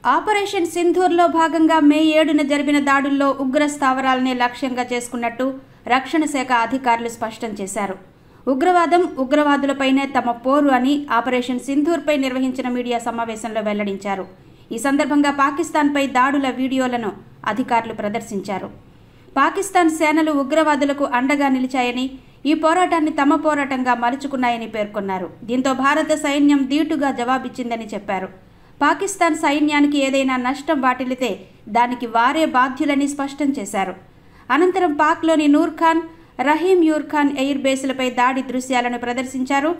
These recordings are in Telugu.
ఆపరేషన్ సింధూర్లో భాగంగా మే 7న జరిపిన దాడుల్లో ఉగ్ర స్థావరాలనే లక్ష్యంగా చేసుకున్నట్టు రక్షణ శాఖ అధికారులు స్పష్టం చేశారు. ఉగ్రవాదం, ఉగ్రవాదులపైనే తమ పోరు అని ఆపరేషన్ సింధూర్పై నిర్వహించిన మీడియా సమావేశంలో వెల్లడించారు. ఈ సందర్భంగా పాకిస్తాన్పై దాడుల వీడియోలను అధికారులు ప్రదర్శించారు. పాకిస్తాన్ సేనలు ఉగ్రవాదులకు అండగా నిలిచాయని, ఈ పోరాటాన్ని తమ పోరాటంగా మలుచుకున్నాయని పేర్కొన్నారు. దీంతో భారత సైన్యం ధీటుగా జవాబిచ్చిందని చెప్పారు. పాకిస్తాన్ సైన్యానికి ఏదైనా నష్టం వాటిల్లితే దానికి వారే బాధ్యులని స్పష్టం చేశారు. అనంతరం పాక్లోని నూర్ఖాన్, రహీం యూర్ ఖాన్ ఎయిర్ బేస్లపై దాడి దృశ్యాలను ప్రదర్శించారు.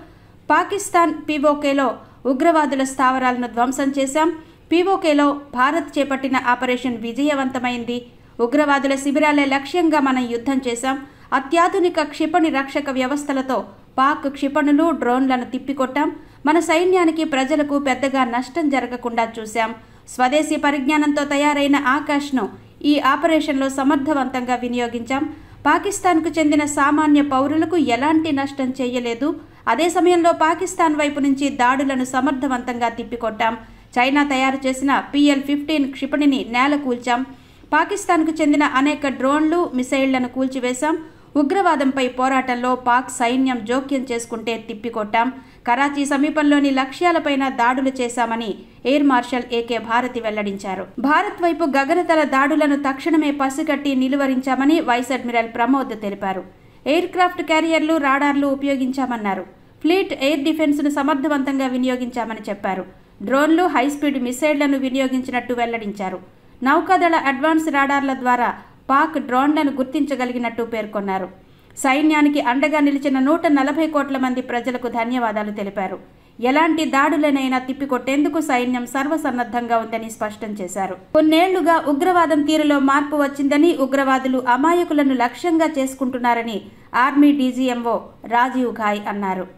పాకిస్తాన్ పీఓకేలో ఉగ్రవాదుల స్థావరాలను ధ్వంసం చేశాం. పీఓకేలో భారత్ చేపట్టిన ఆపరేషన్ విజయవంతమైంది. ఉగ్రవాదుల శిబిరాలే లక్ష్యంగా మనం యుద్ధం చేశాం. అత్యాధునిక క్షిపణి రక్షక వ్యవస్థలతో పాక్ క్షిపణులు, డ్రోన్లను తిప్పికొట్టాం. మన సైన్యానికి, ప్రజలకు పెద్దగా నష్టం జరగకుండా చూశాం. స్వదేశీ పరిజ్ఞానంతో తయారైన ఆకాష్ను ఈ ఆపరేషన్లో సమర్థవంతంగా వినియోగించాం. పాకిస్తాన్కు చెందిన సామాన్య పౌరులకు ఎలాంటి నష్టం చేయలేదు. అదే సమయంలో పాకిస్తాన్ వైపు నుంచి దాడులను సమర్థవంతంగా తిప్పికొట్టాం. చైనా తయారు చేసిన PL-15 క్షిపణిని నేల కూల్చాం. పాకిస్తాన్కు చెందిన అనేక డ్రోన్లు, మిసైళ్లను కూల్చివేశాం. ఉగ్రవాదంపై పోరాటంలో పాక్ సైన్యం జోక్యం చేసుకుంటే తిప్పికొట్టాం. కరాచీ సమీపంలోని లక్ష్యాలపైన దాడులు చేశామని ఎయిర్ మార్షల్ AK భారతి వెల్లడించారు. భారత్ వైపు గగనతల దాడులను తక్షణమే పసిగట్టి నిలువరించామని వైస్ అడ్మిరల్ ప్రమోద్ తెలిపారు. ఎయిర్ క్రాఫ్ట్ క్యారియర్లు, రాడార్లు ఉపయోగించామన్నారు. ఫ్లీట్ ఎయిర్ డిఫెన్స్ను సమర్థవంతంగా వినియోగించామని చెప్పారు. డ్రోన్లు, హైస్పీడ్ మిసైళ్లను వినియోగించినట్టు వెల్లడించారు. నౌకాదళ అడ్వాన్స్ రాడార్ల ద్వారా పాక్ డ్రోన్లను గుర్తించగలిగినట్టు పేర్కొన్నారు. సైన్యానికి అండగా నిలిచిన 140 కోట్ల మంది ప్రజలకు ధన్యవాదాలు తెలిపారు. ఎలాంటి దాడులనైనా తిప్పికొట్టేందుకు సైన్యం సర్వసన్నద్ధంగా ఉందని స్పష్టం చేశారు. కొన్నేళ్లుగా ఉగ్రవాదం తీరులో మార్పు వచ్చిందని, ఉగ్రవాదులు అమాయకులను లక్ష్యంగా చేసుకుంటున్నారని ఆర్మీ DGMO రాజీవ్ ఘాయ్ అన్నారు.